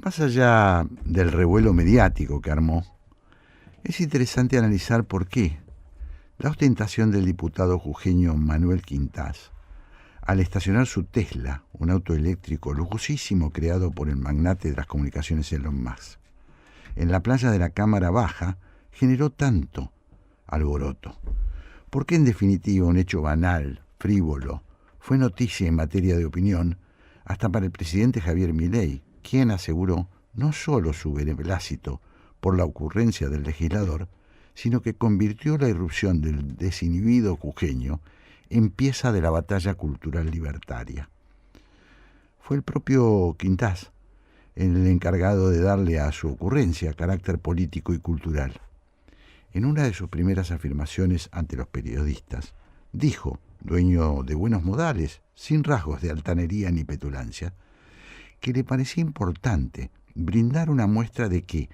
Más allá del revuelo mediático que armó, es interesante analizar por qué la ostentación del diputado jujeño Manuel Quintás, al estacionar su Tesla, un auto eléctrico lujosísimo creado por el magnate de las comunicaciones Elon Musk, en la playa de la Cámara Baja, generó tanto alboroto. Porque en definitiva un hecho banal, frívolo, fue noticia en materia de opinión hasta para el presidente Javier Milei, quien aseguró no solo su beneplácito por la ocurrencia del legislador, sino que convirtió la irrupción del desinhibido jujeño en pieza de la batalla cultural libertaria. Fue el propio Quintás el encargado de darle a su ocurrencia carácter político y cultural. En una de sus primeras afirmaciones ante los periodistas, dijo, dueño de buenos modales, sin rasgos de altanería ni petulancia, que le parecía importante brindar una muestra de que,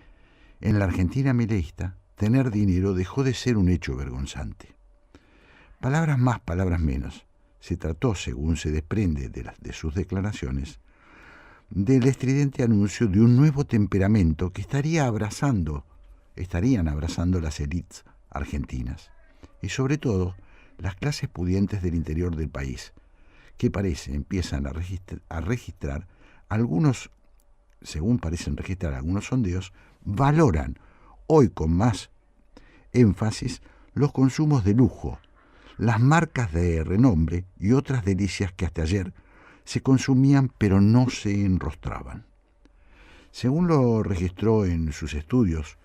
en la Argentina mileísta, tener dinero dejó de ser un hecho vergonzante. Palabras más, palabras menos. Se trató, según se desprende de sus declaraciones, del estridente anuncio de un nuevo temperamento que estarían abrazando las élites argentinas y sobre todo las clases pudientes del interior del país, que empiezan a registrar algunos, según parecen registrar algunos sondeos, valoran hoy con más énfasis los consumos de lujo, las marcas de renombre y otras delicias que hasta ayer se consumían pero no se enrostraban. Según lo registró en sus estudios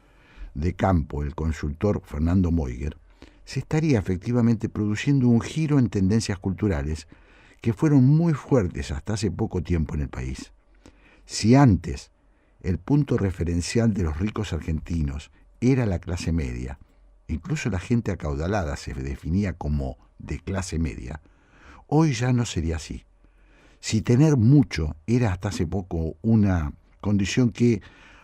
de campo el consultor Fernando Moiger, se estaría efectivamente produciendo un giro en tendencias culturales que fueron muy fuertes hasta hace poco tiempo en el país. Si antes el punto referencial de los ricos argentinos era la clase media, incluso la gente acaudalada se definía como de clase media, hoy ya no sería así. Si tener mucho era hasta hace poco una condición que,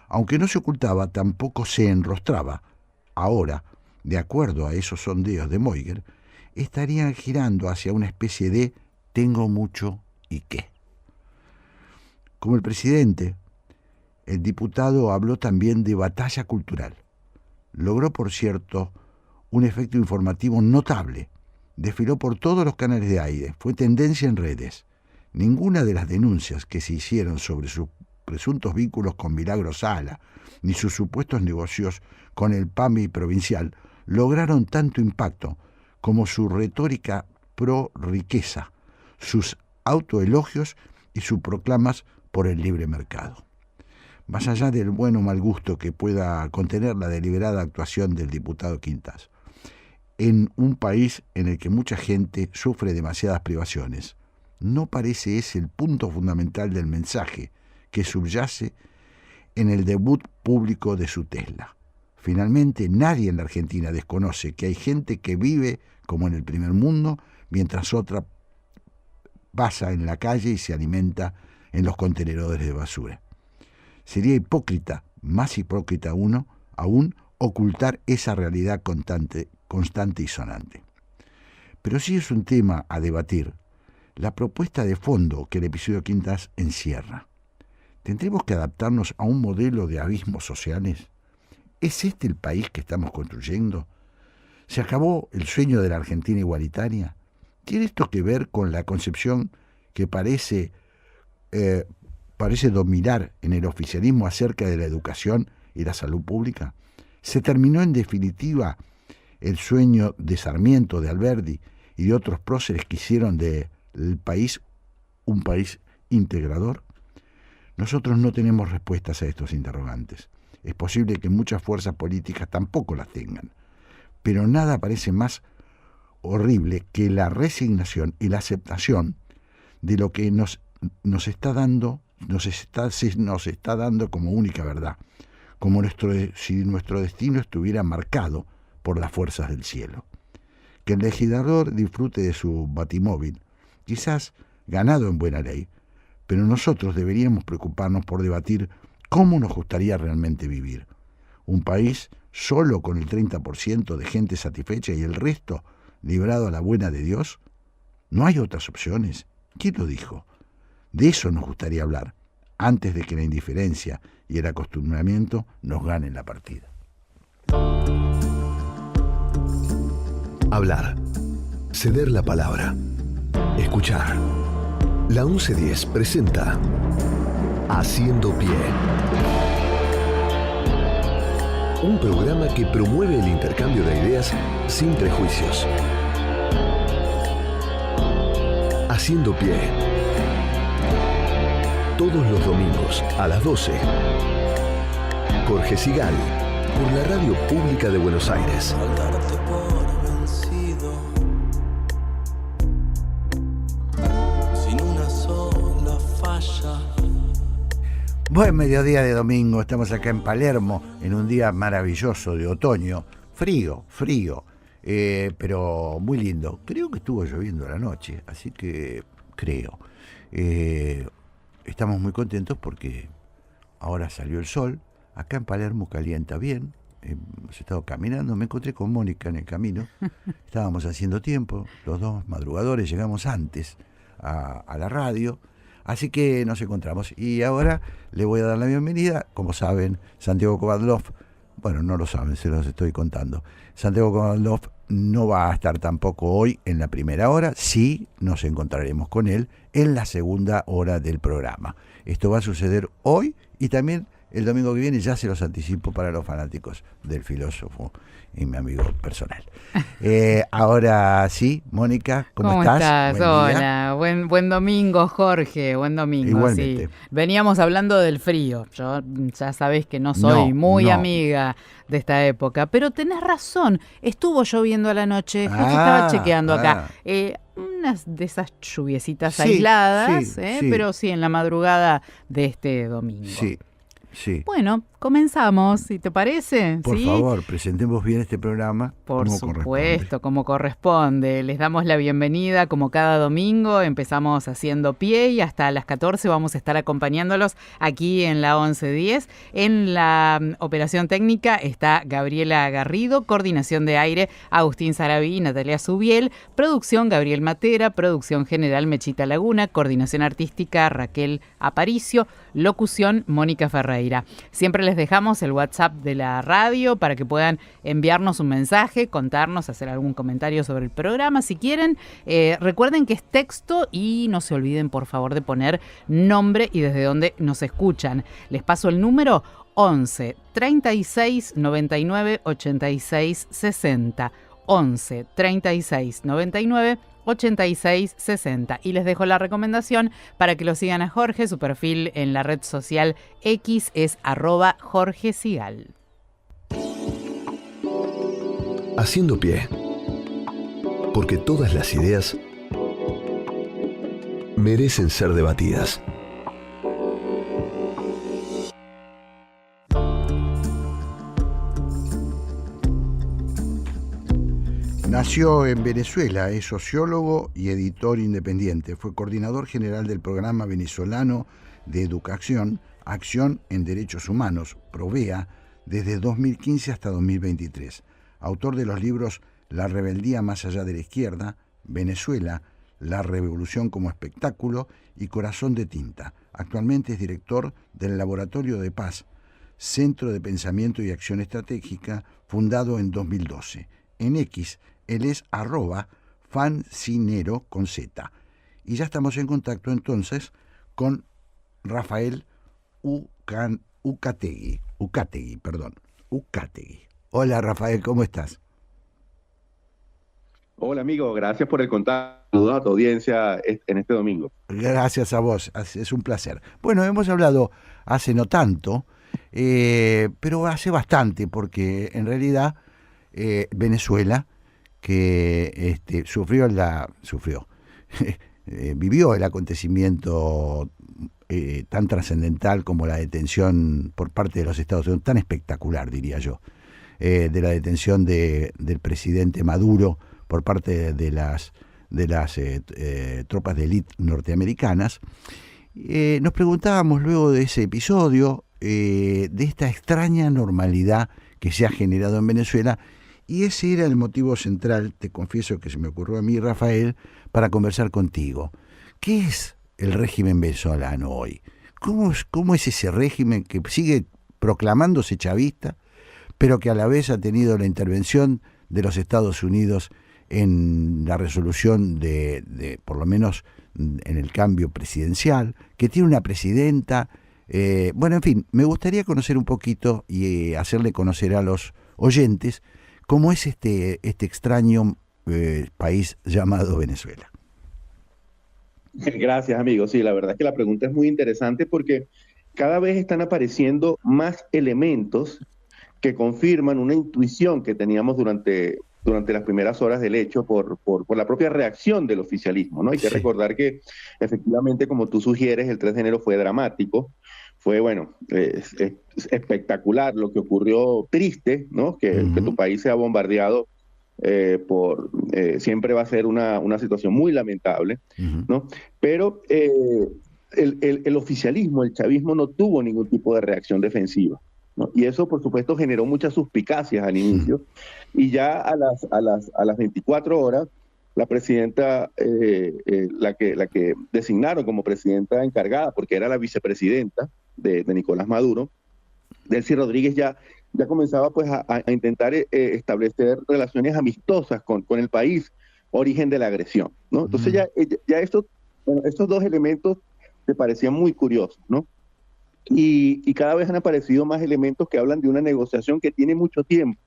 aunque no se ocultaba, tampoco se enrostraba, ahora, de acuerdo a esos sondeos de Moiger, estarían girando hacia una especie de tengo mucho y qué. Como el presidente, el diputado habló también de batalla cultural. Logró, por cierto, un efecto informativo notable. Desfiló por todos los canales de aire, fue tendencia en redes. Ninguna de las denuncias que se hicieron sobre sus presuntos vínculos con Milagro Sala, ni sus supuestos negocios con el PAMI provincial, lograron tanto impacto como su retórica pro riqueza, sus autoelogios y sus proclamas por el libre mercado. Más allá del buen o mal gusto que pueda contener la deliberada actuación del diputado Quintás, en un país en el que mucha gente sufre demasiadas privaciones, no parece ese el punto fundamental del mensaje que subyace en el debut público de su Tesla. Finalmente, nadie en la Argentina desconoce que hay gente que vive como en el primer mundo, mientras otra pasa en la calle y se alimenta en los contenedores de basura. Sería hipócrita, más hipócrita aún, ocultar esa realidad constante y sonante. Pero sí es un tema a debatir la propuesta de fondo que el episodio Quintás encierra. ¿Tendremos que adaptarnos a un modelo de abismos sociales? ¿Es este el país que estamos construyendo? ¿Se acabó el sueño de la Argentina igualitaria? ¿Tiene esto que ver con la concepción que parece dominar en el oficialismo acerca de la educación y la salud pública? ¿Se terminó en definitiva el sueño de Sarmiento, de Alberdi y de otros próceres que hicieron del país un país integrador? Nosotros no tenemos respuestas a estos interrogantes. Es posible que muchas fuerzas políticas tampoco las tengan, pero nada parece más horrible que la resignación y la aceptación de lo que nos está dando como única verdad, como si nuestro destino estuviera marcado por las fuerzas del cielo. Que el legislador disfrute de su batimóvil, quizás ganado en buena ley, pero nosotros deberíamos preocuparnos por debatir cómo nos gustaría realmente vivir. Un país solo con el 30% de gente satisfecha y el resto librado a la buena de Dios. ¿No hay otras opciones? ¿Quién lo dijo? De eso nos gustaría hablar. antes de que la indiferencia y el acostumbramiento nos ganen la partida. Hablar, ceder la palabra, escuchar. La 1110 presenta Haciendo Pie. Un programa que promueve el intercambio de ideas sin prejuicios. Haciendo Pie. Todos los domingos a las 12. Jorge Sigal, por la Radio Pública de Buenos Aires. Buen mediodía de domingo, estamos acá en Palermo en un día maravilloso de otoño, frío, pero muy lindo. Creo que estuvo lloviendo a la noche, así que creo. Estamos muy contentos porque ahora salió el sol, acá en Palermo calienta bien, hemos estado caminando, me encontré con Mónica en el camino, estábamos haciendo tiempo, los dos madrugadores, llegamos antes a la radio. Así que nos encontramos y ahora le voy a dar la bienvenida, como saben, Santiago Kovadlov, bueno, no lo saben, se los estoy contando. Santiago Kovadlov no va a estar tampoco hoy en la primera hora, sí nos encontraremos con él en la segunda hora del programa. Esto va a suceder hoy y también el domingo que viene, ya se los anticipo para los fanáticos del filósofo y mi amigo personal. Ahora sí, Mónica, ¿cómo estás? Hola, buen domingo, Jorge, buen domingo. Igualmente. Sí. Veníamos hablando del frío. Yo ya sabés que no soy muy amiga de esta época, pero tenés razón, estuvo lloviendo a la noche, estaba chequeando acá. Unas de esas lluviecitas aisladas, sí. Pero sí, en la madrugada de este domingo. Sí. Bueno, comenzamos, si te parece. Por favor, presentemos bien este programa. Por supuesto, como corresponde. Les damos la bienvenida como cada domingo. Empezamos Haciendo Pie y hasta las 14 vamos a estar acompañándolos aquí en la 1110. En la operación técnica está Gabriela Garrido, coordinación de aire Agustín Sarabí y Natalia Subiel, producción Gabriel Matera, producción general Mechita Laguna, coordinación artística Raquel Aparicio, locución Mónica Ferreira. Siempre les dejamos el WhatsApp de la radio para que puedan enviarnos un mensaje, contarnos, hacer algún comentario sobre el programa si quieren. Recuerden que es texto y no se olviden por favor de poner nombre y desde dónde nos escuchan. Les paso el número 11 36 99 86 60. 11 36 99 86 60. Y les dejo la recomendación para que lo sigan a Jorge. Su perfil en la red social X es @JorgeSigal. Haciendo Pie. Porque todas las ideas merecen ser debatidas. Nació en Venezuela, es sociólogo y editor independiente. Fue coordinador general del programa venezolano de educación, Acción en Derechos Humanos, PROVEA, desde 2015 hasta 2023. Autor de los libros La rebeldía más allá de la izquierda, Venezuela, La revolución como espectáculo y Corazón de tinta. Actualmente es director del Laboratorio de Paz, Centro de Pensamiento y Acción Estratégica, fundado en 2012. En X, él es @fancinero con Z. Y ya estamos en contacto entonces con Rafael Ucategui. Hola Rafael, ¿cómo estás? Hola amigo, gracias por el contacto. Saludos a tu audiencia en este domingo. Gracias a vos, es un placer. Bueno, hemos hablado hace no tanto, pero hace bastante, porque en realidad Venezuela, que vivió el acontecimiento tan trascendental como la detención por parte de los Estados Unidos, tan espectacular diría yo, de la detención del presidente Maduro por parte de las tropas de élite norteamericanas. Nos preguntábamos luego de ese episodio de esta extraña normalidad que se ha generado en Venezuela. Y ese era el motivo central, te confieso que se me ocurrió a mí, Rafael, para conversar contigo. ¿Qué es el régimen venezolano hoy? cómo es ese régimen que sigue proclamándose chavista, pero que a la vez ha tenido la intervención de los Estados Unidos en la resolución por lo menos en el cambio presidencial, que tiene una presidenta? Bueno, en fin, me gustaría conocer un poquito y hacerle conocer a los oyentes cómo es este extraño país llamado Venezuela. Gracias, amigo. Sí, la verdad es que la pregunta es muy interesante porque cada vez están apareciendo más elementos que confirman una intuición que teníamos durante las primeras horas del hecho por la propia reacción del oficialismo, ¿no? Hay que recordar que efectivamente, como tú sugieres, el 3 de enero fue dramático, fue, bueno, espectacular lo que ocurrió, triste, ¿no? Que tu país sea bombardeado siempre va a ser una situación muy lamentable, ¿no? Pero el oficialismo, el chavismo, no tuvo ningún tipo de reacción defensiva, ¿no? Y eso, por supuesto, generó muchas suspicacias al inicio, y ya a las 24 horas, la presidenta, la que designaron como presidenta encargada, porque era la vicepresidenta de Nicolás Maduro, Delcy Rodríguez, ya comenzaba pues a intentar establecer relaciones amistosas con el país origen de la agresión, ¿no? Entonces ya estos dos elementos me parecían muy curiosos, ¿no? Y cada vez han aparecido más elementos que hablan de una negociación que tiene mucho tiempo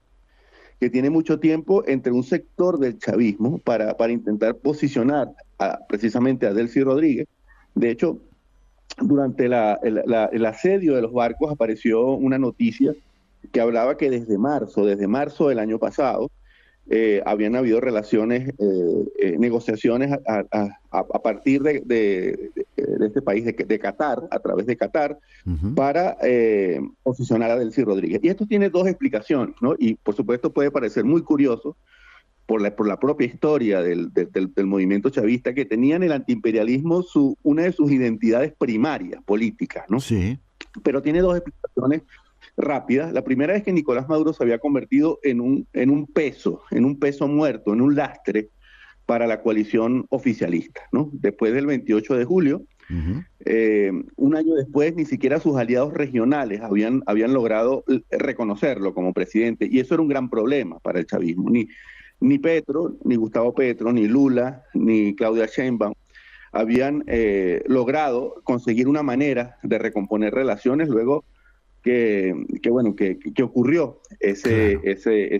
entre un sector del chavismo para intentar posicionar precisamente a Delcy Rodríguez. De hecho, durante el asedio de los barcos apareció una noticia que hablaba que desde marzo del año pasado, habían habido negociaciones a partir de este país, de Qatar, a través de Qatar, para posicionar a Delcy Rodríguez. Y esto tiene dos explicaciones, ¿no? Y por supuesto puede parecer muy curioso por la propia historia del movimiento chavista, que tenía en el antiimperialismo una de sus identidades primarias políticas, ¿no? Sí. Pero tiene dos explicaciones rápidas. La primera es que Nicolás Maduro se había convertido en un peso muerto, en un lastre para la coalición oficialista, ¿no? Después del 28 de julio, un año después, ni siquiera sus aliados regionales habían logrado reconocerlo como presidente, y eso era un gran problema para el chavismo. Ni Petro, ni Gustavo Petro, ni Lula, ni Claudia Sheinbaum habían logrado conseguir una manera de recomponer relaciones luego que ocurrió ese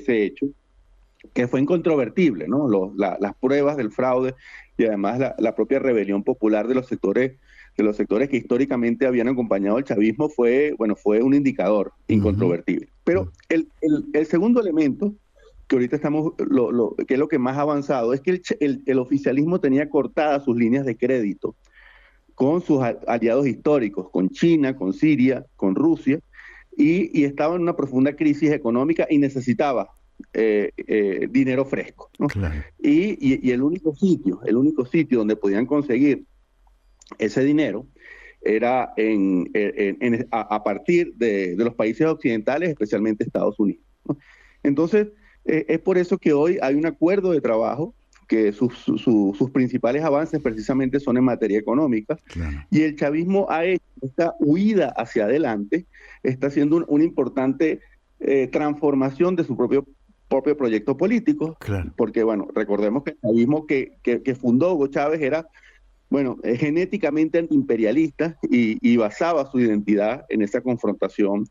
hecho, que fue incontrovertible, ¿no? Las pruebas del fraude y además la propia rebelión popular de los sectores que históricamente habían acompañado al chavismo fue un indicador incontrovertible. Pero el segundo elemento que ahorita que es lo que más ha avanzado, es que el oficialismo tenía cortadas sus líneas de crédito con sus aliados históricos, con China, con Siria, con Rusia, y estaba en una profunda crisis económica y necesitaba dinero fresco, ¿no? Claro. Y el único sitio donde podían conseguir ese dinero era a partir de los países occidentales, especialmente Estados Unidos, ¿no? Entonces, es por eso que hoy hay un acuerdo de trabajo que sus principales avances precisamente son en materia económica. Claro. Y el chavismo ha hecho esta huida hacia adelante, está haciendo una importante transformación de su propio proyecto político. Claro. Porque, bueno, recordemos que el chavismo que fundó Hugo Chávez era, genéticamente antiimperialista y basaba su identidad en esa confrontación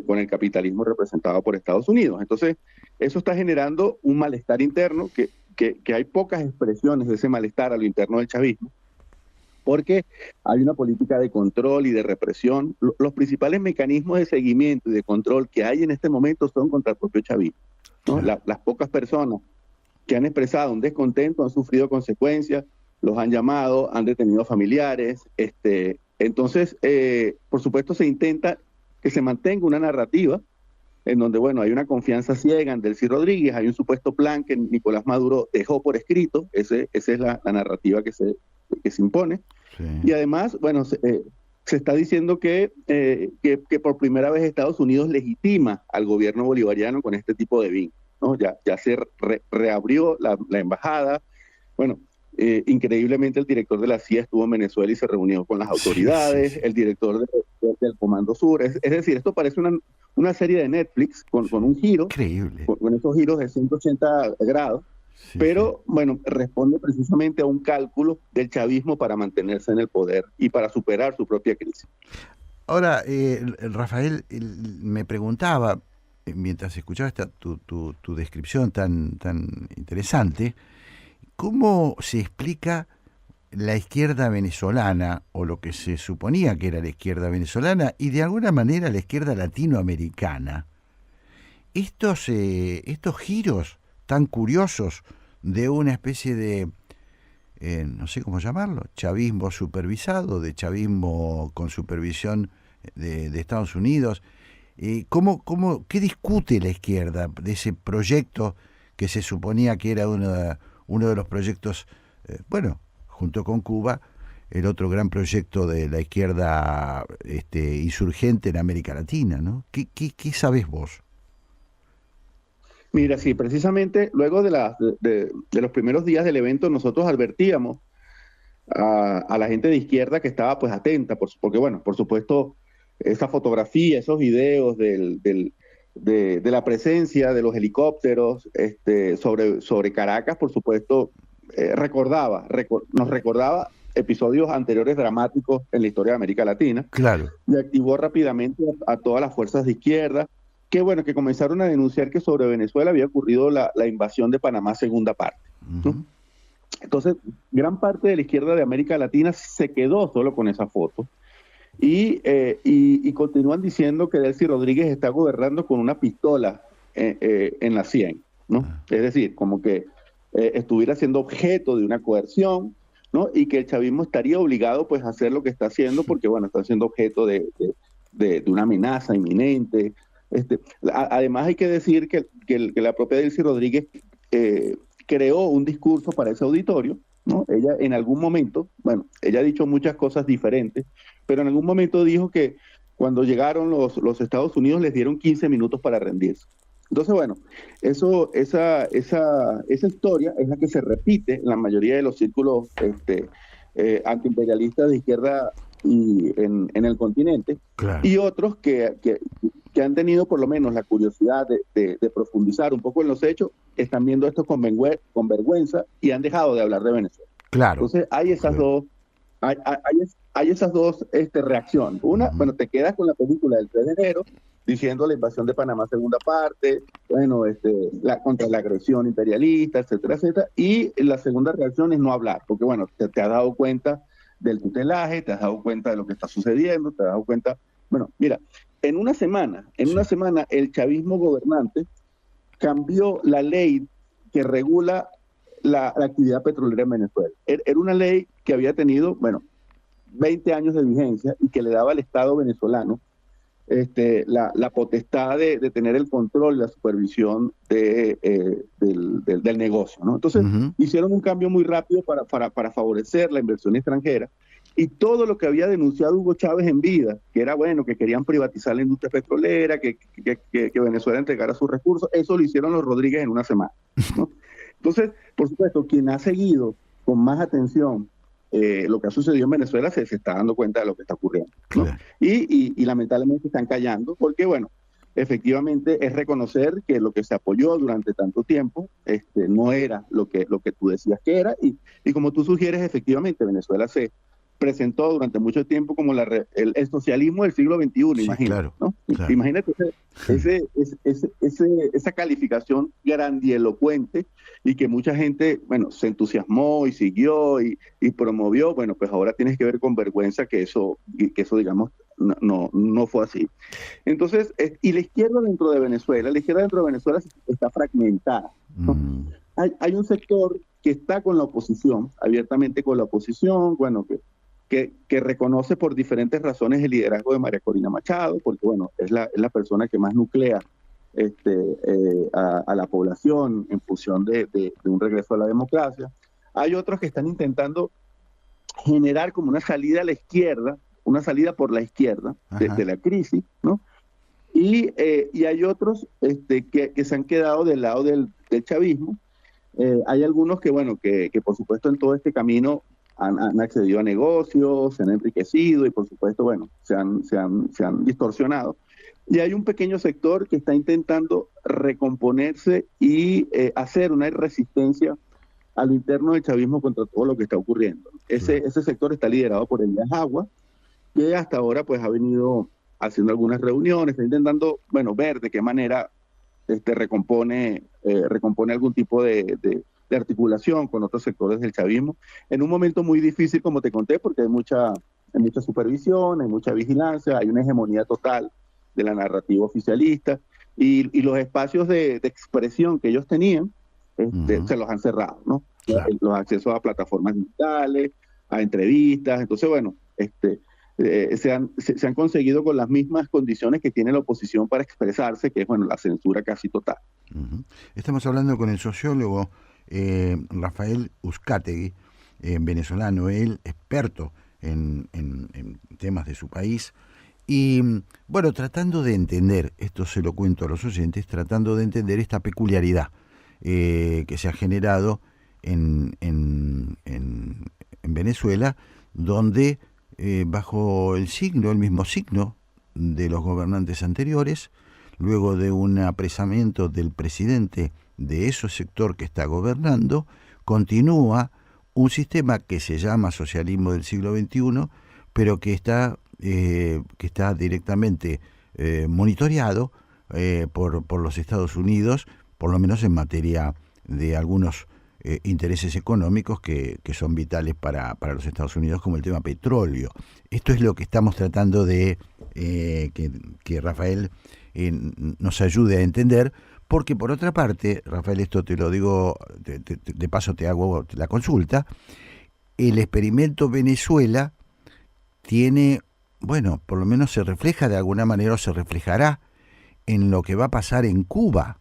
con el capitalismo representado por Estados Unidos. Entonces, eso está generando un malestar interno que hay pocas expresiones de ese malestar a lo interno del chavismo, porque hay una política de control y de represión. Los principales mecanismos de seguimiento y de control que hay en este momento son contra el propio chavismo, ¿no? Claro. Las pocas personas que han expresado un descontento han sufrido consecuencias, los han llamado, han detenido familiares. Entonces, por supuesto, se intenta que se mantenga una narrativa en donde, hay una confianza ciega en Delcy Rodríguez, hay un supuesto plan que Nicolás Maduro dejó por escrito, esa es la narrativa que se impone. Sí. Y además, se está diciendo que por primera vez Estados Unidos legitima al gobierno bolivariano con este tipo de vínculos, ¿no? Ya se reabrió la embajada. Increíblemente el director de la CIA estuvo en Venezuela y se reunió con las autoridades, sí. El director del Comando Sur, es decir, esto parece una serie de Netflix con un giro, increíble, con esos giros de 180 grados, sí, pero sí. Bueno, responde precisamente a un cálculo del chavismo para mantenerse en el poder y para superar su propia crisis. Ahora, Rafael, me preguntaba, mientras escuchaba tu descripción tan interesante, ¿cómo se explica la izquierda venezolana, o lo que se suponía que era la izquierda venezolana, y de alguna manera la izquierda latinoamericana? Estos giros tan curiosos de una especie de, no sé cómo llamarlo, chavismo supervisado, de chavismo con supervisión de Estados Unidos. ¿Qué discute la izquierda de ese proyecto que se suponía que era uno de los proyectos, junto con Cuba, el otro gran proyecto de la izquierda insurgente en América Latina, ¿no? ¿Qué sabés vos? Mira, sí, precisamente luego de los primeros días del evento nosotros advertíamos a la gente de izquierda que estaba pues atenta, porque bueno, por supuesto, esa fotografía, esos videos de la presencia de los helicópteros sobre Caracas, por supuesto, nos recordaba episodios anteriores dramáticos en la historia de América Latina. Claro. Y activó rápidamente a todas las fuerzas de izquierda, que comenzaron a denunciar que sobre Venezuela había ocurrido la invasión de Panamá segunda parte, ¿no? Uh-huh. Entonces, gran parte de la izquierda de América Latina se quedó solo con esa foto y continúan diciendo que Delcy Rodríguez está gobernando con una pistola en la sien, ¿no? Uh-huh. Es decir, como que estuviera siendo objeto de una coerción, ¿no? Y que el chavismo estaría obligado pues a hacer lo que está haciendo porque, bueno, está siendo objeto de una amenaza inminente. Además hay que decir que la propia Delcy Rodríguez creó un discurso para ese auditorio, ¿no? Ella en algún momento, ella ha dicho muchas cosas diferentes, pero en algún momento dijo que cuando llegaron los Estados Unidos les dieron 15 minutos para rendirse. Entonces, bueno, esa historia es la que se repite en la mayoría de los círculos antiimperialistas de izquierda y en el continente, claro. Y otros que han tenido por lo menos la curiosidad de profundizar un poco en los hechos, están viendo esto con vergüenza y han dejado de hablar de Venezuela. Claro. Entonces hay esas dos, hay esas dos reacciones. Una, uh-huh. Te quedas con la película del 3 de enero, diciendo la invasión de Panamá segunda parte, contra la agresión imperialista, etcétera, etcétera. Y la segunda reacción es no hablar, porque te has dado cuenta del tutelaje, te has dado cuenta de lo que está sucediendo, te has dado cuenta, mira, en una semana el chavismo gobernante cambió la ley que regula la actividad petrolera en Venezuela. Era una ley que había tenido, 20 años de vigencia y que le daba al Estado venezolano la potestad de tener el control y la supervisión del negocio, ¿no? Entonces, uh-huh. Hicieron un cambio muy rápido para favorecer la inversión extranjera, y todo lo que había denunciado Hugo Chávez en vida, que era que querían privatizar la industria petrolera, que Venezuela entregara sus recursos, eso lo hicieron los Rodríguez en una semana, ¿no? Entonces, por supuesto, quien ha seguido con más atención lo que ha sucedido en Venezuela se está dando cuenta de lo que está ocurriendo, ¿no? Claro. Y lamentablemente están callando porque, efectivamente es reconocer que lo que se apoyó durante tanto tiempo no era lo que tú decías que era, y como tú sugieres, efectivamente Venezuela se presentó durante mucho tiempo como el socialismo del siglo XXI, sí, imagínate, claro, ¿no? Claro. Imagínate esa calificación grandielocuente, y que mucha gente, se entusiasmó y siguió y promovió. Pues ahora tienes que ver con vergüenza que eso digamos, no fue así. Entonces, y la izquierda dentro de Venezuela está fragmentada, ¿no? Hay un sector que está con la oposición, abiertamente con la oposición, que reconoce por diferentes razones el liderazgo de María Corina Machado, porque es la persona que más nuclea a la población en función de un regreso a la democracia. Hay otros que están intentando generar como una salida a la izquierda, una salida por la izquierda de la crisis, ¿no? Y hay otros que se han quedado del lado del chavismo, Hay algunos que, bueno, que por supuesto en todo este camino han accedido a negocios, se han enriquecido y por supuesto, bueno, se han distorsionado. Y hay un pequeño sector que está intentando recomponerse y hacer una resistencia a lo interno del chavismo contra todo lo que está ocurriendo. Ese sector está liderado por Elías Agua, que hasta ahora pues ha venido haciendo algunas reuniones, está intentando, bueno, ver de qué manera recompone algún tipo de articulación con otros sectores del chavismo, en un momento muy difícil, como te conté, porque hay mucha supervisión, hay mucha vigilancia, hay una hegemonía total de la narrativa oficialista, y los espacios de expresión que ellos tenían, se los han cerrado, ¿no? Claro. Los accesos a plataformas digitales, a entrevistas, entonces, bueno, se han conseguido con las mismas condiciones que tiene la oposición para expresarse, que es, bueno, la censura casi total. Estamos hablando con el sociólogo Rafael Uzcategui, venezolano, él experto en temas de su país, y bueno, tratando de entender, esto se lo cuento a los oyentes, tratando de entender esta peculiaridad que se ha generado en Venezuela, donde bajo el mismo signo de los gobernantes anteriores, luego de un apresamiento del presidente de ese sector que está gobernando, continúa un sistema que se llama socialismo del siglo XXI, pero que está directamente monitoreado por los Estados Unidos, por lo menos en materia de algunos intereses económicos que son vitales para los Estados Unidos, como el tema petróleo. Esto es lo que estamos tratando de que Rafael nos ayude a entender, porque por otra parte, Rafael, esto te lo digo, de paso te hago la consulta, el experimento Venezuela tiene, bueno, por lo menos se refleja de alguna manera, o se reflejará en lo que va a pasar en Cuba.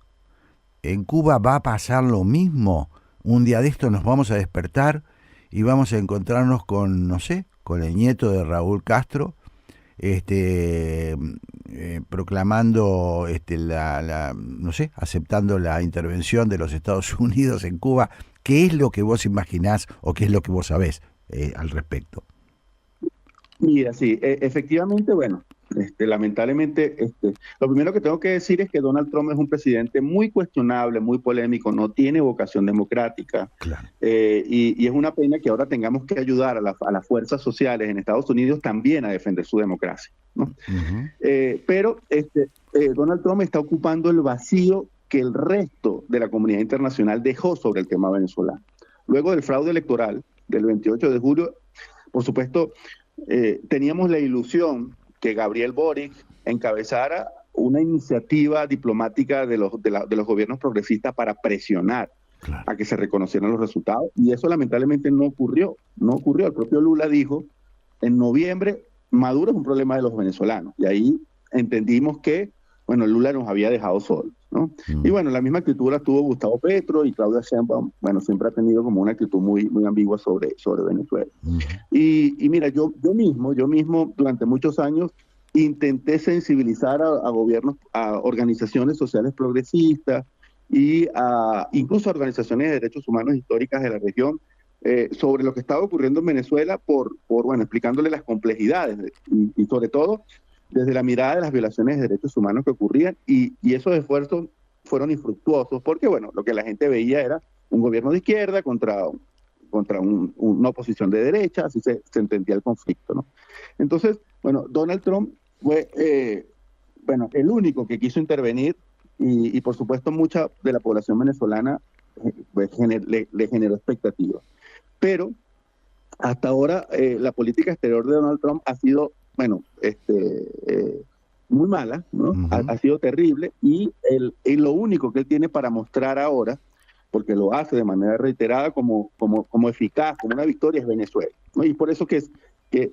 En Cuba va a pasar lo mismo. Un día de esto nos vamos a despertar y vamos a encontrarnos con, no sé, con el nieto de Raúl Castro, proclamando no sé, aceptando la intervención de los Estados Unidos en Cuba. ¿Qué es lo que vos imaginás o qué es lo que vos sabés al respecto? Mira, sí, efectivamente, bueno, lamentablemente, lo primero que tengo que decir es que Donald Trump es un presidente muy cuestionable, muy polémico, no tiene vocación democrática. Claro. Y es una pena que ahora tengamos que ayudar a las fuerzas sociales en Estados Unidos también a defender su democracia, ¿no? Pero Donald Trump está ocupando el vacío que el resto de la comunidad internacional dejó sobre el tema venezolano. Luego del fraude electoral del 28 de julio, por supuesto, teníamos la ilusión que Gabriel Boric encabezara una iniciativa diplomática de los gobiernos progresistas para presionar a que se reconocieran los resultados, y eso lamentablemente no ocurrió. El propio Lula dijo en noviembre: Maduro es un problema de los venezolanos, y ahí entendimos que, bueno, Lula nos había dejado solos, ¿no? Y bueno, la misma actitud la tuvo Gustavo Petro, y Claudia Sheinbaum, bueno, siempre ha tenido como una actitud muy, muy ambigua sobre Venezuela. Y mira, yo mismo durante muchos años intenté sensibilizar a gobiernos, a organizaciones sociales progresistas y incluso a organizaciones de derechos humanos históricas de la región, sobre lo que estaba ocurriendo en Venezuela, bueno, explicándole las complejidades y sobre todo desde la mirada de las violaciones de derechos humanos que ocurrían, y esos esfuerzos fueron infructuosos, porque bueno, lo que la gente veía era un gobierno de izquierda contra una oposición de derecha, así se entendía el conflicto, ¿no? Entonces, bueno, Donald Trump fue el único que quiso intervenir, y por supuesto mucha de la población venezolana le generó expectativas. Pero hasta ahora la política exterior de Donald Trump ha sido, bueno, muy mala, ¿no? Ha sido terrible, y lo único que él tiene para mostrar ahora, porque lo hace de manera reiterada como eficaz, como una victoria, es Venezuela, ¿no? Y por eso que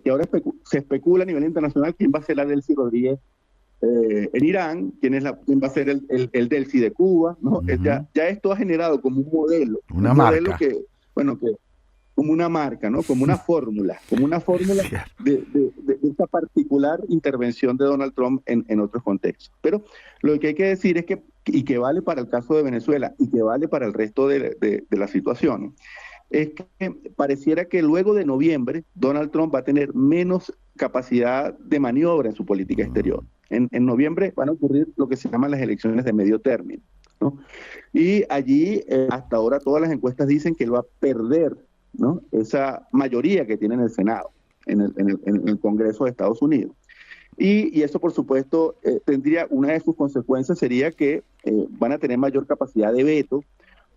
ahora se especula a nivel internacional quién va a ser la Delcy Rodríguez en Irán, quién va a ser el Delcy de Cuba, ¿no? Ya esto ha generado como un modelo. Una un marca. Modelo que como una marca, ¿no? Como una fórmula de esta particular intervención de Donald Trump en otros contextos. Pero lo que hay que decir es que, y que vale para el caso de Venezuela y que vale para el resto de la situación, es que pareciera que luego de noviembre Donald Trump va a tener menos capacidad de maniobra en su política exterior. En noviembre van a ocurrir lo que se llaman las elecciones de medio término, ¿no? Y allí, hasta ahora, todas las encuestas dicen que él va a perder, ¿no?, esa mayoría que tiene en el Senado, en el Congreso de Estados Unidos. Y eso, por supuesto, tendría, una de sus consecuencias sería que van a tener mayor capacidad de veto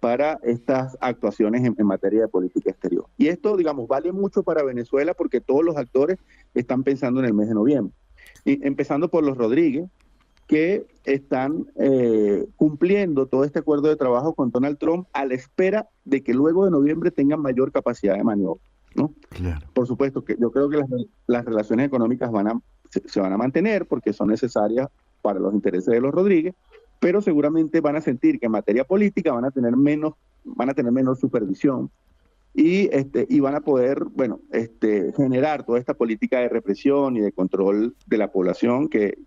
para estas actuaciones en materia de política exterior. Y esto, digamos, vale mucho para Venezuela porque todos los actores están pensando en el mes de noviembre. Y empezando por los Rodríguez, que están cumpliendo todo este acuerdo de trabajo con Donald Trump a la espera de que luego de noviembre tengan mayor capacidad de maniobra, ¿no? Claro. Por supuesto que yo creo que las relaciones económicas se van a mantener porque son necesarias para los intereses de los Rodríguez, pero seguramente van a sentir que en materia política van a tener menos supervisión y van a poder, generar toda esta política de represión y de control de la población que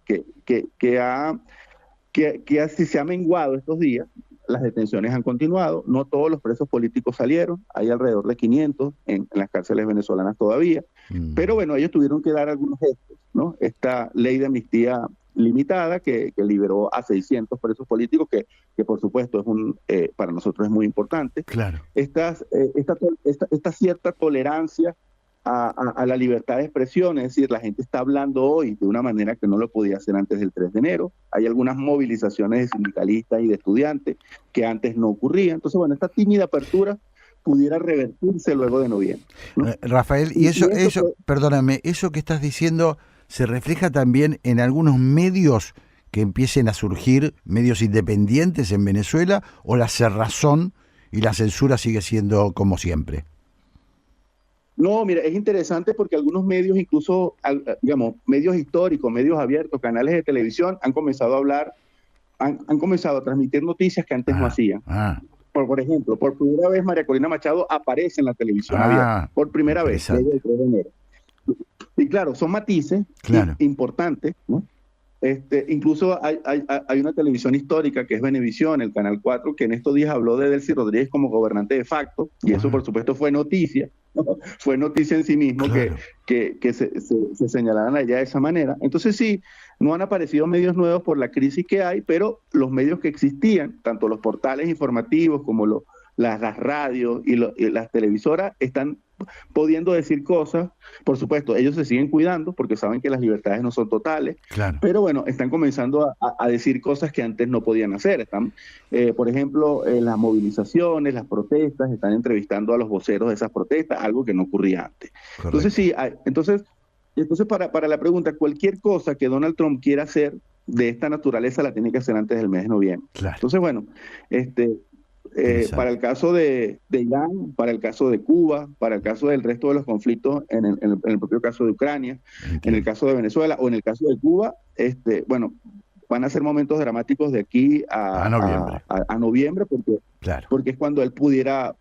así se ha menguado estos días. Las detenciones han continuado, no todos los presos políticos salieron, hay alrededor de 500 en las cárceles venezolanas todavía, pero bueno, ellos tuvieron que dar algunos gestos, ¿no? Esta ley de amnistía limitada que liberó a 600 presos políticos, que por supuesto para nosotros es muy importante. Claro. Esta cierta tolerancia a la libertad de expresión, es decir, la gente está hablando hoy de una manera que no lo podía hacer antes del 3 de enero. Hay algunas movilizaciones de sindicalistas y de estudiantes que antes no ocurrían. Entonces, bueno, esta tímida apertura pudiera revertirse luego de noviembre, ¿no? Rafael, y eso, perdóname, eso que estás diciendo se refleja también en algunos medios que empiecen a surgir, medios independientes en Venezuela, o la cerrazón y la censura sigue siendo como siempre. No, mira, es interesante porque algunos medios, incluso, digamos, medios históricos, medios abiertos, canales de televisión, han comenzado a hablar, han comenzado a transmitir noticias que antes no hacían. Por ejemplo, por primera vez María Corina Machado aparece en la televisión abierta, por primera vez, desde el 3 de enero. Y claro, son matices importantes, ¿no? Incluso hay una televisión histórica que es Venevisión, el Canal 4, que en estos días habló de Delcy Rodríguez como gobernante de facto, y eso por supuesto fue noticia, ¿no? Fue noticia en sí mismo, claro, que se señalaran allá de esa manera. Entonces sí, no han aparecido medios nuevos por la crisis que hay, pero los medios que existían, tanto los portales informativos como las radios y las televisoras, están pudiendo decir cosas. Por supuesto, ellos se siguen cuidando porque saben que las libertades no son totales, claro, pero bueno, están comenzando a decir cosas que antes no podían hacer. Están, por ejemplo, las movilizaciones, las protestas, están entrevistando a los voceros de esas protestas, algo que no ocurría antes. Correcto. Entonces sí, entonces para la pregunta, cualquier cosa que Donald Trump quiera hacer de esta naturaleza la tiene que hacer antes del mes de noviembre. Claro. Entonces, bueno, para el caso de Irán, para el caso de Cuba, para el caso del resto de los conflictos, en el propio caso de Ucrania, en el caso de Venezuela o en el caso de Cuba, bueno, van a ser momentos dramáticos de aquí a noviembre porque es cuando él pudiera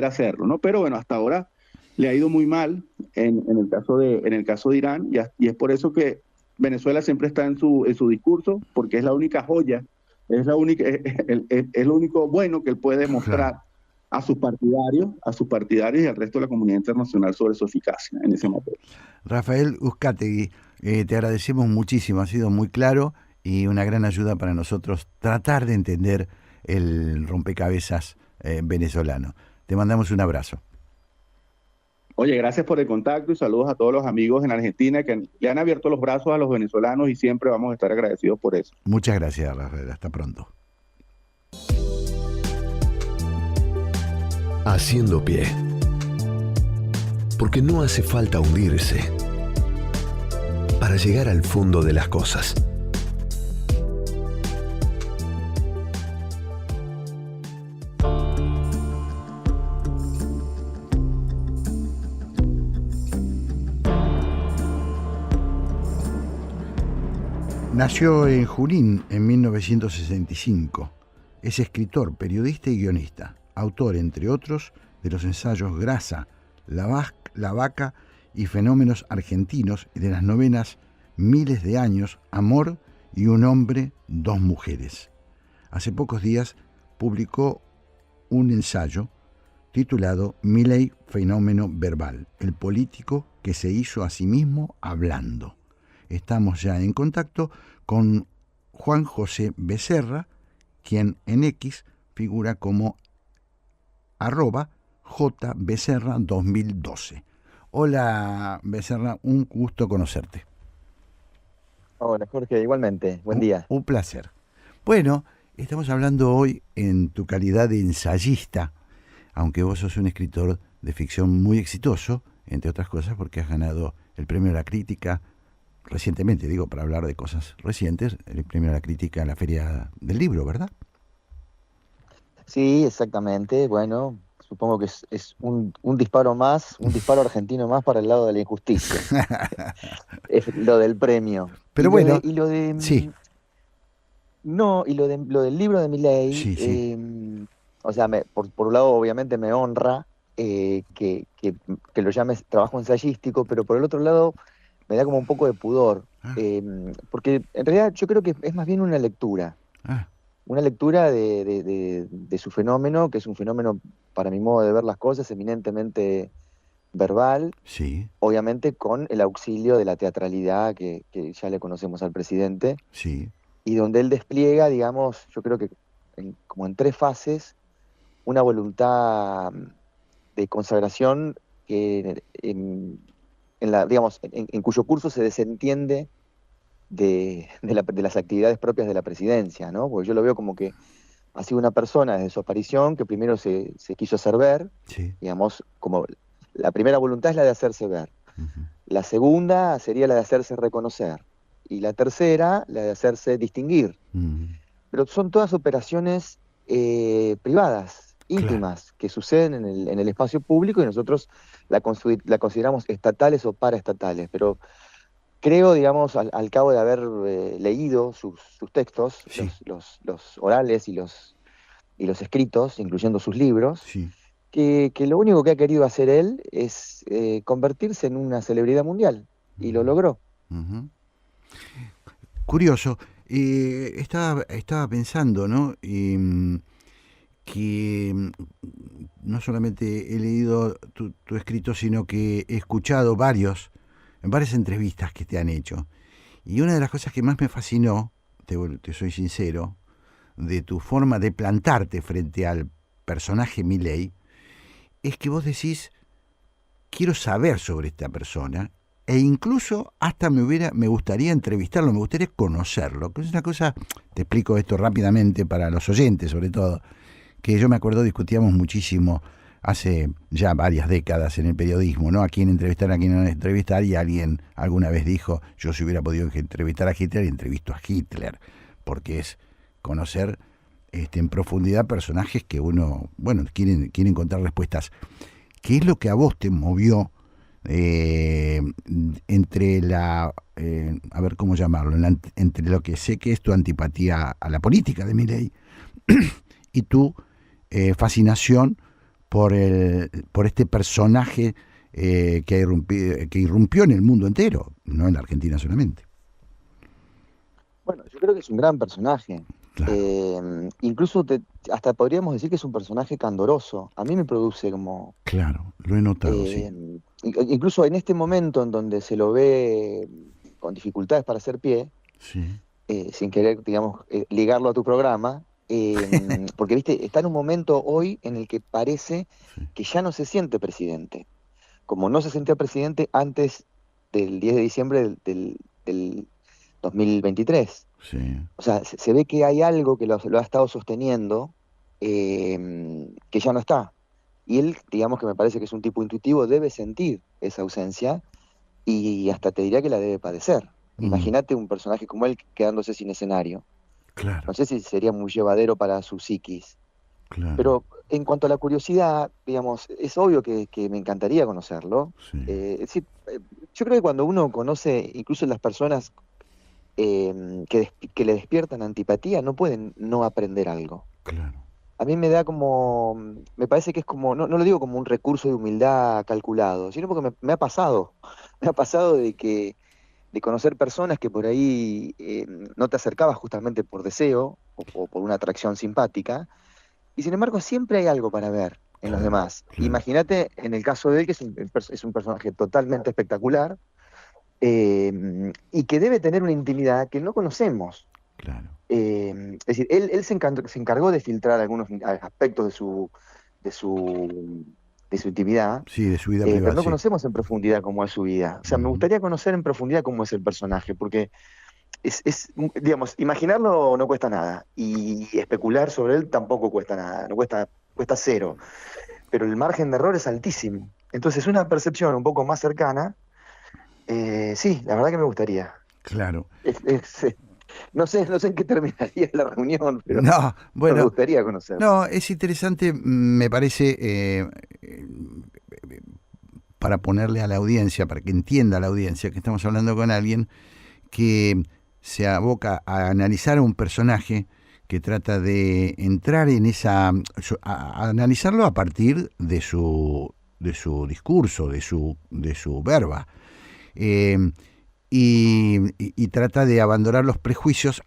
hacerlo, ¿no? Pero bueno, hasta ahora le ha ido muy mal en el caso de Irán y es por eso que Venezuela siempre está en su discurso, porque es la única joya. Es lo único bueno que él puede mostrar a sus partidarios y al resto de la comunidad internacional sobre su eficacia en ese momento. Rafael Uzcategui, te agradecemos muchísimo, ha sido muy claro y una gran ayuda para nosotros tratar de entender el rompecabezas venezolano. Te mandamos un abrazo. Oye, gracias por el contacto y saludos a todos los amigos en Argentina que le han abierto los brazos a los venezolanos y siempre vamos a estar agradecidos por eso. Muchas gracias, Rafael. Hasta pronto. Haciendo pie. Porque no hace falta hundirse para llegar al fondo de las cosas. Nació en Junín en 1965. Es escritor, periodista y guionista, autor, entre otros, de los ensayos Grasa, La vaca y fenómenos argentinos, y de las novenas Miles de años, Amor y un hombre, dos mujeres. Hace pocos días publicó un ensayo titulado Milei, fenómeno verbal, el político que se hizo a sí mismo hablando. Estamos ya en contacto con Juan José Becerra, quien en X figura como @jbecerra2012. Hola Becerra, un gusto conocerte. Hola Jorge, igualmente, buen día. Un placer. Bueno, estamos hablando hoy en tu calidad de ensayista, aunque vos sos un escritor de ficción muy exitoso, entre otras cosas porque has ganado el premio a la crítica recientemente, digo, para hablar de cosas recientes, el premio a la crítica en la Feria del Libro, ¿verdad? Sí, exactamente. Bueno, supongo que es un disparo más, un disparo argentino más para el lado de la injusticia. Es lo del premio. Pero bueno, sí. No, y lo del libro de Milei, Sí. o sea, por un lado obviamente me honra que lo llames trabajo ensayístico, pero por el otro lado me da como un poco de pudor, porque en realidad yo creo que es más bien una lectura. Una lectura de su fenómeno, que es un fenómeno, para mi modo de ver las cosas, eminentemente verbal, sí, obviamente con el auxilio de la teatralidad que ya le conocemos al presidente, sí, y donde él despliega, digamos, yo creo que como en 3 fases, una voluntad de consagración que en cuyo curso se desentiende de las actividades propias de la presidencia, ¿no? Porque yo lo veo como que ha sido una persona desde su aparición que primero se quiso hacer ver, sí. digamos, como la primera voluntad es la de hacerse ver, Uh-huh. la segunda sería la de hacerse reconocer, y la tercera la de hacerse distinguir. Uh-huh. Pero son todas operaciones privadas, íntimas, que suceden en el espacio público y nosotros la consideramos estatales o paraestatales, pero creo, digamos, al cabo de haber leído sus textos, Sí. los orales y los escritos, incluyendo sus libros, Sí. que lo único que ha querido hacer él es convertirse en una celebridad mundial, y lo logró. Uh-huh. Curioso. Estaba pensando, ¿no? Que no solamente he leído tu escrito, sino que he escuchado varias entrevistas que te han hecho. Y una de las cosas que más me fascinó, te soy sincero, de tu forma de plantarte frente al personaje Milei, es que vos decís, quiero saber sobre esta persona, e incluso hasta me gustaría entrevistarlo, me gustaría conocerlo, que es una cosa, te explico esto rápidamente para los oyentes sobre todo, que yo me acuerdo discutíamos muchísimo hace ya varias décadas en el periodismo, ¿no? A quién entrevistar, a quién no entrevistar, y alguien alguna vez dijo, yo si hubiera podido entrevistar a Hitler, entrevisto a Hitler, porque es conocer en profundidad personajes que uno, bueno, quieren encontrar respuestas. ¿Qué es lo que a vos te movió entre a ver cómo llamarlo, entre lo que sé que es tu antipatía a la política de Milei y tu fascinación por este personaje que irrumpió en el mundo entero, no en la Argentina solamente? Bueno, yo creo que es un gran personaje. Claro. Incluso hasta podríamos decir que es un personaje candoroso. A mí me produce como... Claro, lo he notado, sí. Incluso en este momento en donde se lo ve con dificultades para hacer pie, sí. Sin querer, digamos, ligarlo a tu programa, porque, viste, está en un momento hoy en el que parece que ya no se siente presidente. Como no se sentía presidente antes del 10 de diciembre del 2023. Sí. O sea, se ve que hay algo que lo ha estado sosteniendo que ya no está. Y él, digamos que me parece que es un tipo intuitivo, debe sentir esa ausencia y hasta te diría que la debe padecer. Imagínate un personaje como él quedándose sin escenario. Claro. No sé si sería muy llevadero para su psiquis. Claro. Pero en cuanto a la curiosidad, digamos, es obvio que me encantaría conocerlo. Sí. Es decir, yo creo que cuando uno conoce incluso las personas que le despiertan antipatía, no pueden no aprender algo. Claro. a mí me da como, me parece que es como, no lo digo como un recurso de humildad calculado, sino porque me ha pasado, me ha pasado de conocer personas que por ahí no te acercabas justamente por deseo o por una atracción simpática, y sin embargo siempre hay algo para ver en los Claro, demás. claro, Imagínate en el caso de él, que es un personaje totalmente espectacular, y que debe tener una intimidad que no conocemos. claro. Es decir, él se encargó de filtrar algunos aspectos de su, de su intimidad, Sí, de su vida privada, pero no sí. conocemos en profundidad cómo es su vida. O sea, me Ujú. gustaría conocer en profundidad cómo es el personaje, porque digamos, imaginarlo no cuesta nada, y especular sobre él tampoco cuesta nada, no cuesta cero, pero el margen de error es altísimo. Entonces, una percepción un poco más cercana, sí, la verdad que me gustaría. Claro. No sé en qué terminaría la reunión, No, pero me bueno, gustaría conocerlo. no, es interesante, me parece, eh, para ponerle a la audiencia, para que entienda la audiencia que estamos hablando con alguien que se aboca a analizar a un personaje que trata de entrar en a analizarlo a partir de su discurso, de su verba. Eh, y trata de abandonar los prejuicios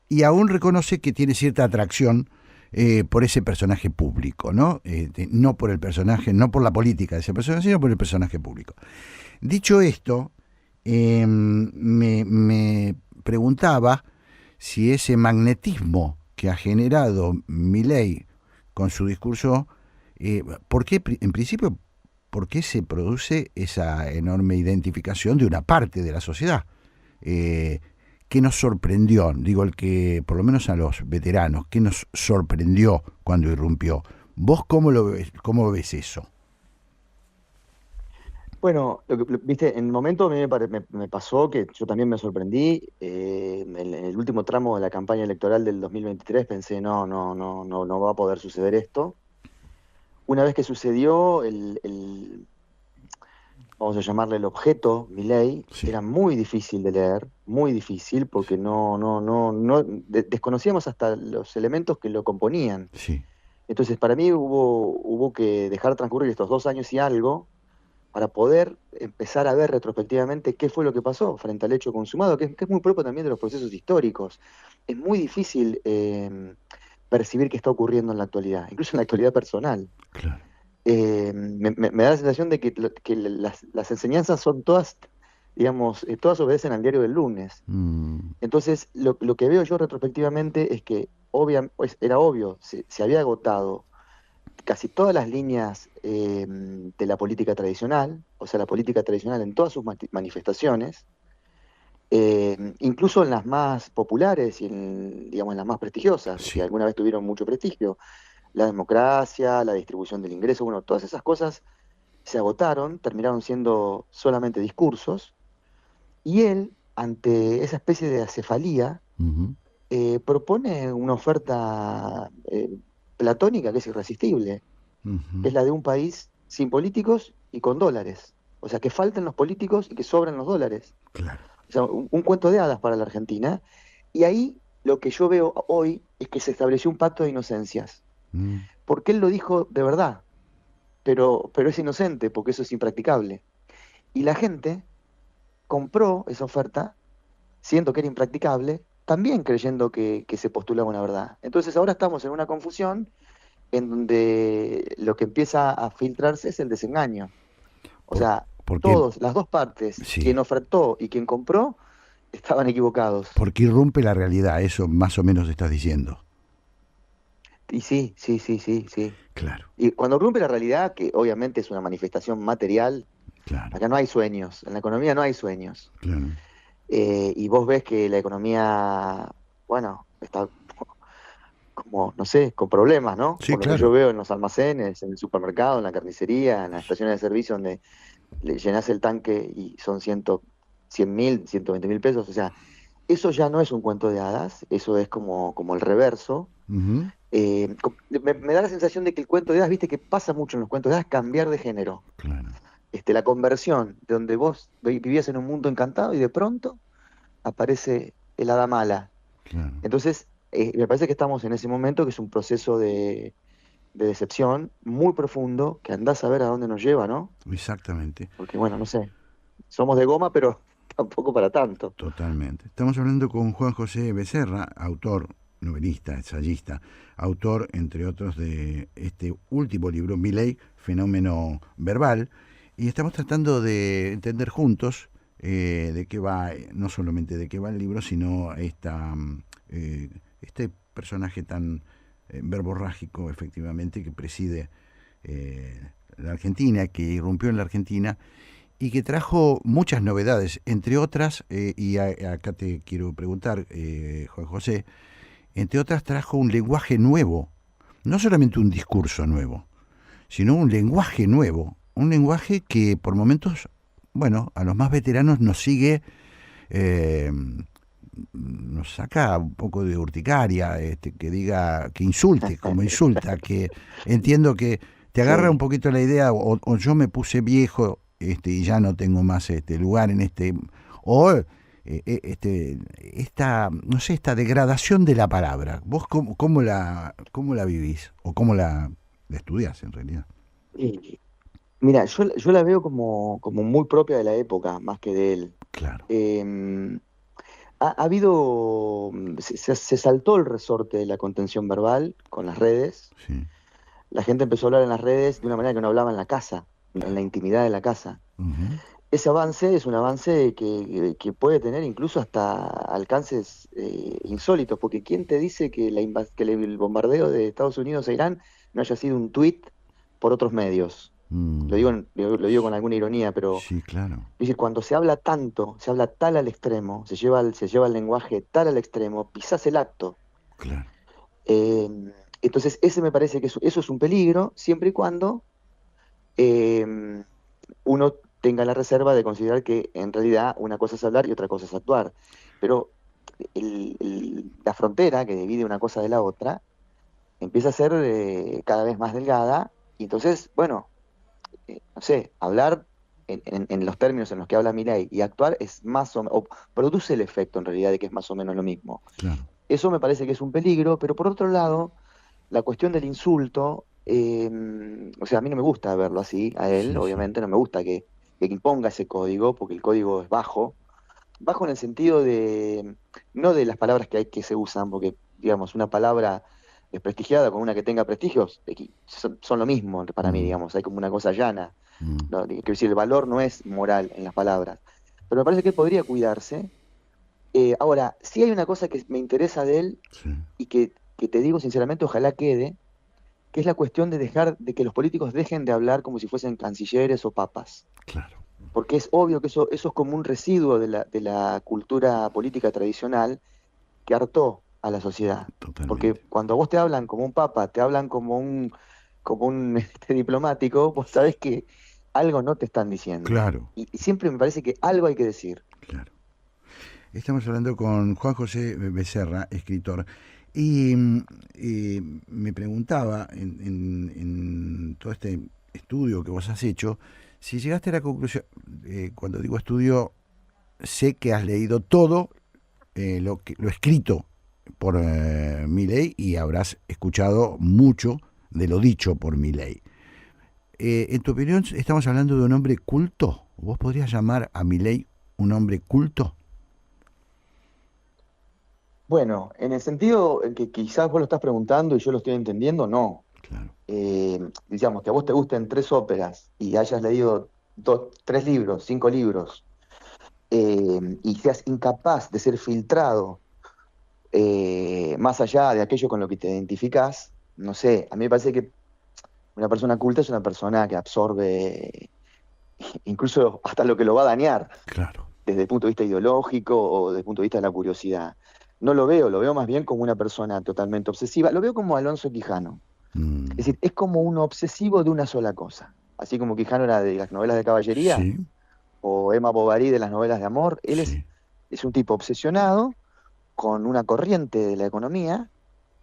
y aún reconoce que tiene cierta atracción por ese personaje público, ¿no? No por el personaje, no por la política de ese personaje, sino por el personaje público. Dicho esto, me preguntaba si ese magnetismo que ha generado Milei con su discurso, ¿por qué, en principio, por qué se produce esa enorme identificación de una parte de la sociedad? Eh, ¿Qué nos sorprendió? Digo, el que, por lo menos a los veteranos, ¿qué nos sorprendió cuando irrumpió? ¿Vos cómo ves eso? Bueno, viste, en el momento a mí me pasó que yo también me sorprendí. En el último tramo de la campaña electoral del 2023 pensé, no va a poder suceder esto. Una vez que sucedió, vamos a llamarle el objeto, Milei, Sí, era muy difícil de leer, muy difícil, porque desconocíamos hasta los elementos que lo componían. sí, Entonces, para mí hubo que dejar transcurrir estos 2 años y algo para poder empezar a ver retrospectivamente qué fue lo que pasó frente al hecho consumado, que es muy propio también de los procesos históricos. Es muy difícil percibir qué está ocurriendo en la actualidad, incluso en la actualidad personal. claro. Me da la sensación de que las enseñanzas son todas, digamos, todas obedecen al diario del lunes. Mm, Entonces, lo que veo yo retrospectivamente es que pues, era obvio, se había agotado casi todas las líneas de la política tradicional, o sea, la política tradicional en todas sus manifestaciones, incluso en las más populares y digamos, en las más prestigiosas, que sí, alguna vez tuvieron mucho prestigio. La democracia, la distribución del ingreso, bueno, todas esas cosas se agotaron, terminaron siendo solamente discursos, y él, ante esa especie de acefalía, ujú, propone una oferta platónica que es irresistible, que ujú, es la de un país sin políticos y con dólares. O sea, que falten los políticos y que sobren los dólares. claro. O sea, un cuento de hadas para la Argentina. Y ahí lo que yo veo hoy es que se estableció un pacto de inocencias. Mm, Porque él lo dijo de verdad, pero es inocente, porque eso es impracticable. Y la gente compró esa oferta, siendo que era impracticable, también creyendo que se postulaba una verdad. Entonces ahora estamos en una confusión en donde lo que empieza a filtrarse es el desengaño. O por- sea, porque, las dos partes, sí, quien ofertó y quien compró, estaban equivocados. porque irrumpe la realidad, eso más o menos estás diciendo. Y sí, sí, sí, sí, sí. Claro, Y cuando rompe la realidad, que obviamente es una manifestación material, claro, acá no hay sueños, en la economía no hay sueños. claro. Y vos ves que la economía, bueno, está como, no sé, con problemas, ¿no? Sí, Por lo que yo claro. veo en los almacenes, en el supermercado, en la carnicería, en las estaciones de servicio donde le llenás el tanque y son 100.000, 120.000 pesos. O sea, eso ya no es un cuento de hadas, eso es como el reverso. Ujú, Me da la sensación de que el cuento de hadas, viste que pasa mucho en los cuentos de hadas, cambiar de género. claro, La conversión, de donde vos vivías en un mundo encantado y de pronto aparece el hada mala. claro. Entonces, me parece que estamos en ese momento, que es un proceso de decepción muy profundo, que andás a ver a dónde nos lleva, ¿no? Exactamente, Porque, bueno, no sé, somos de goma, pero tampoco para tanto. totalmente. Estamos hablando con Juan José Becerra, autor, novelista, ensayista, autor, entre otros, de este último libro, Milei, Fenómeno Verbal, y estamos tratando de entender juntos de qué va, no solamente de qué va el libro, sino este personaje tan verborrágico, efectivamente, que preside la Argentina, que irrumpió en la Argentina y que trajo muchas novedades, entre otras, acá te quiero preguntar, Juan José, entre otras trajo un lenguaje nuevo, no solamente un discurso nuevo, sino un lenguaje nuevo, un lenguaje que por momentos, bueno, a los más veteranos nos sigue, nos saca un poco de urticaria, que diga, que insulte, como insulta, que entiendo que te agarra un poquito la idea, o yo me puse viejo y ya no tengo más lugar en o esta, no sé, esta degradación de la palabra. ¿Vos cómo la vivís? ¿O cómo la estudiás en realidad? Y, mira, yo la veo como muy propia de la época, más que de él. Claro. Ha habido, se saltó el resorte de la contención verbal con las redes. Sí. La gente empezó a hablar en las redes de una manera que no hablaba en la casa, en la intimidad de la casa. Uh-huh. Ese avance es un avance que puede tener incluso hasta alcances insólitos, porque ¿quién te dice que, que el bombardeo de Estados Unidos a Irán no haya sido un tuit por otros medios? Lo digo con alguna ironía, pero sí, claro. es decir, cuando se habla tanto, se habla tal al extremo, se lleva el lenguaje tal al extremo, pisás el acto. Claro. Entonces, ese me parece que eso es un peligro, siempre y cuando uno tenga la reserva de considerar que en realidad una cosa es hablar y otra cosa es actuar. Pero la frontera que divide una cosa de la otra empieza a ser cada vez más delgada, y entonces, bueno, no sé, hablar en los términos en los que habla Milei y actuar es más o produce el efecto en realidad de que es más o menos lo mismo. Claro. Eso me parece que es un peligro, pero por otro lado, la cuestión del insulto, o sea, a mí no me gusta verlo así, a él, Sí, obviamente, no me gusta que imponga ese código, porque el código es bajo en el sentido de, no de las palabras que se usan, porque, digamos, una palabra desprestigiada con una que tenga prestigios, son lo mismo para mí, digamos, hay como una cosa llana, ¿no? Quiero decir, el valor no es moral en las palabras, pero me parece que él podría cuidarse. Ahora, sí hay una cosa que me interesa de él Sí. y que te digo sinceramente, ojalá quede, que es la cuestión de dejar de que los políticos dejen de hablar como si fuesen cancilleres o papas. Claro. Porque es obvio que eso es como un residuo de la cultura política tradicional que hartó a la sociedad. Totalmente. Porque cuando a vos te hablan como un papa, te hablan como un diplomático, vos sabés que algo no te están diciendo. Claro. Y siempre me parece que algo hay que decir. Claro. Estamos hablando con Juan José Becerra, escritor, y me preguntaba en todo este estudio que vos has hecho, si llegaste a la conclusión, cuando digo estudio, sé que has leído todo lo escrito por Milei y habrás escuchado mucho de lo dicho por Milei. En tu opinión, ¿estamos hablando de un hombre culto? ¿Vos podrías llamar a Milei un hombre culto? Bueno, en el sentido en que quizás vos lo estás preguntando y yo lo estoy entendiendo, no. Claro. Digamos, que a vos te gusten 3 óperas y hayas leído 3 libros, 5 libros, y seas incapaz de ser filtrado más allá de aquello con lo que te identificás, no sé, a mí me parece que una persona culta es una persona que absorbe incluso hasta lo que lo va a dañar, Claro. desde el punto de vista ideológico o desde el punto de vista de la curiosidad. No lo veo más bien como una persona totalmente obsesiva, lo veo como Alonso Quijano. Es decir, es como un obsesivo de una sola cosa. Así como Quijano era de las novelas de caballería, Sí. o Emma Bovary de las novelas de amor, él Sí. es un tipo obsesionado con una corriente de la economía,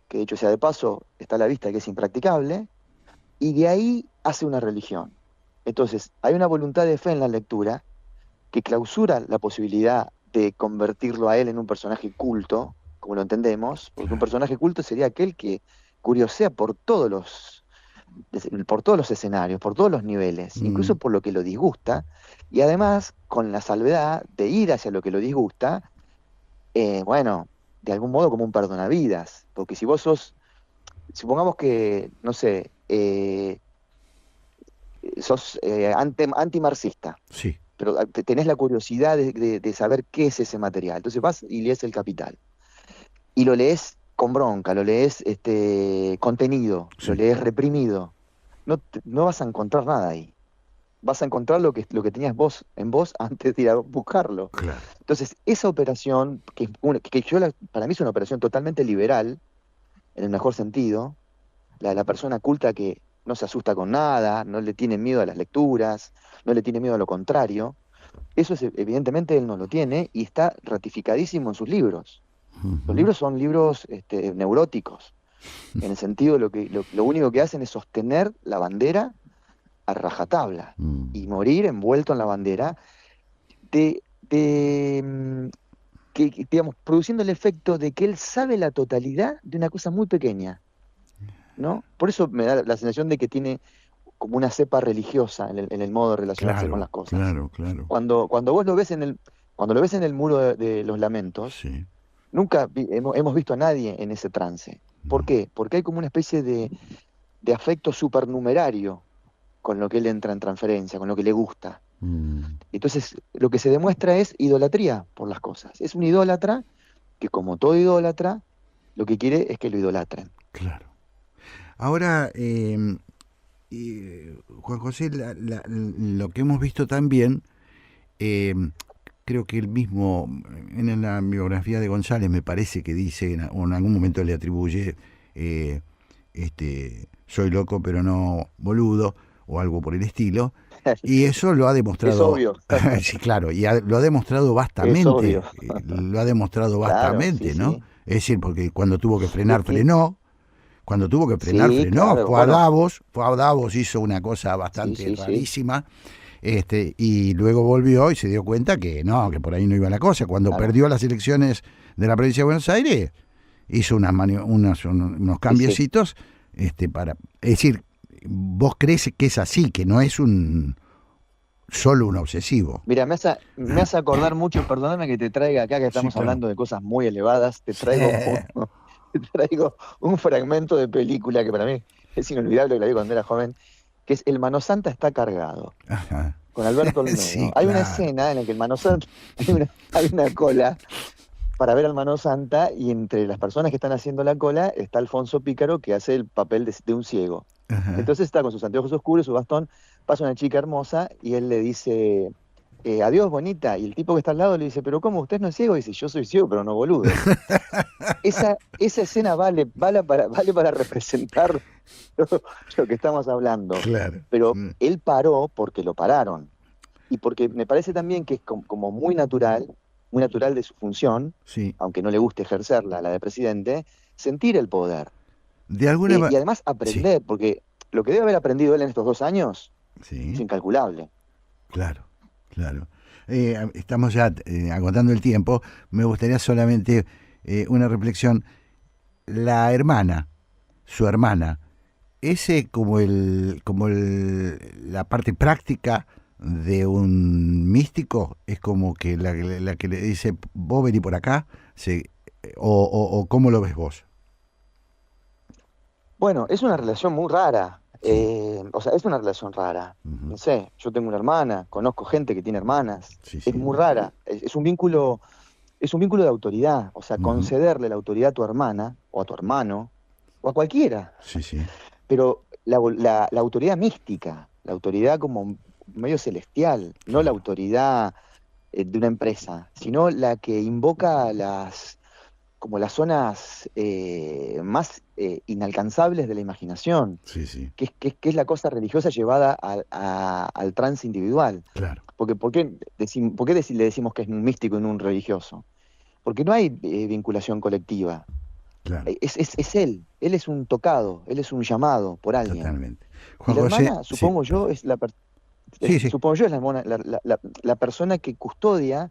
que dicho sea de paso, está a la vista que es impracticable, y de ahí hace una religión. Entonces, hay una voluntad de fe en la lectura que clausura la posibilidad de convertirlo a él en un personaje culto, como lo entendemos, porque un personaje culto sería aquel que curiosea por todos los escenarios, por todos los niveles, incluso por lo que lo disgusta, y además con la salvedad de ir hacia lo que lo disgusta, bueno, de algún modo como un perdonavidas, porque si vos supongamos que, no sé, sos antimarxista, Sí. pero tenés la curiosidad de saber qué es ese material, entonces vas y lees El Capital, y lo lees con bronca, lo lees contenido, Sí. lo lees reprimido, no vas a encontrar nada ahí. Vas a encontrar lo que tenías vos en vos antes de ir a buscarlo. Claro. Entonces, esa operación, para mí es una operación totalmente liberal, en el mejor sentido, la persona culta que no se asusta con nada, no le tiene miedo a las lecturas, no le tiene miedo a lo contrario, eso evidentemente él no lo tiene y está ratificadísimo en sus libros. Los libros son libros neuróticos, en el sentido lo único que hacen es sostener la bandera a rajatabla y morir envuelto en la bandera, digamos, produciendo el efecto de que él sabe la totalidad de una cosa muy pequeña, ¿no? Por eso me da la sensación de que tiene como una cepa religiosa en el modo de relacionarse con las cosas. Claro. Cuando vos lo ves cuando lo ves en el muro de los lamentos, Sí. nunca hemos visto a nadie en ese trance. ¿Por qué? Porque hay como una especie de afecto supernumerario con lo que él entra en transferencia, con lo que le gusta. Entonces, lo que se demuestra es idolatría por las cosas. Es un idólatra que, como todo idólatra, lo que quiere es que lo idolatren. Claro. Ahora, Juan José, lo que hemos visto también, creo que él mismo, en la biografía de González, me parece que dice, o en algún momento le atribuye, soy loco pero no boludo, o algo por el estilo, y eso lo ha demostrado. Es obvio. Sí, claro, y lo ha demostrado vastamente. Es obvio. Lo ha demostrado bastante, claro, sí, ¿no? sí. Es decir, porque cuando tuvo que frenar, frenó. Cuando tuvo que frenar, Sí, frenó. claro, Fue a Davos, hizo una cosa bastante Sí. rarísima. Y luego volvió y se dio cuenta que no, que por ahí no iba la cosa. Cuando Claro. perdió las elecciones de la provincia de Buenos Aires, hizo unos cambiecitos para. Es decir, vos crees que es así, que no es solo un obsesivo. Mira, me hace acordar mucho, perdóname que te traiga acá, que estamos claro. hablando de cosas muy elevadas, te traigo un fragmento de película que para mí es inolvidable, que la vi cuando era joven, que es El Mano Santa está cargado, Ajá. con Alberto Olmedo. Sí, Hay una claro. escena en la que el Mano Santa, hay una cola para ver al Mano Santa, y entre las personas que están haciendo la cola está Alfonso Pícaro, que hace el papel de un ciego. Ajá. Entonces está con sus anteojos oscuros, su bastón, pasa una chica hermosa y él le dice, adiós, bonita, y el tipo que está al lado le dice, pero ¿cómo? ¿Usted no es ciego? Y dice, yo soy ciego, pero no boludo. Esa escena vale para representar lo que estamos hablando. Claro. Pero él paró porque lo pararon. Y porque me parece también que es como muy natural de su función, Sí. aunque no le guste ejercerla, la de presidente, sentir el poder. De alguna Y además aprender, porque lo que debe haber aprendido él en estos 2 años Sí. es incalculable. Claro. Estamos ya agotando el tiempo. Me gustaría solamente una reflexión. La hermana, su hermana, ese la parte práctica de un místico, es como que la que le dice, vos vení por acá, o ¿cómo lo ves vos? Bueno, es una relación muy rara. Sí. O sea, es una relación rara. Ujú. No sé, yo tengo una hermana, conozco gente que tiene hermanas. Sí. Es muy rara. Es un vínculo de autoridad. O sea, Ujú. concederle la autoridad a tu hermana, o a tu hermano, o a cualquiera. Sí. Pero la autoridad mística, la autoridad como medio celestial, no la autoridad de una empresa, sino la que invoca las zonas más inalcanzables de la imaginación, Sí. que es la cosa religiosa llevada al trance individual. Claro. Porque, ¿por qué le decimos que es un místico y no un religioso? Porque no hay vinculación colectiva. Claro. Es él es un tocado, él es un llamado por alguien. Totalmente. Y Juan la José, hermana, supongo yo, es Sí. supongo yo, es la persona que custodia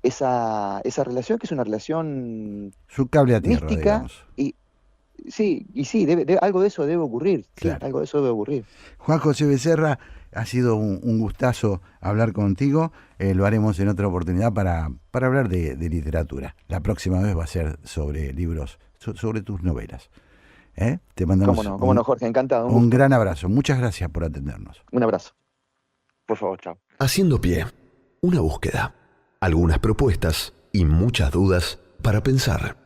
esa relación, que es una relación Su cable a tierra, mística, digamos. y sí, algo de eso debe ocurrir, sí, Claro. algo de eso debe ocurrir. Juan José Becerra, ha sido un gustazo hablar contigo. Lo haremos en otra oportunidad para hablar de literatura. La próxima vez va a ser sobre libros, sobre tus novelas. Te mandamos Cómo no, Jorge, encantado. un gran abrazo. Muchas gracias por atendernos. Un abrazo. Por favor, chao. Haciendo pie, una búsqueda, algunas propuestas y muchas dudas para pensar.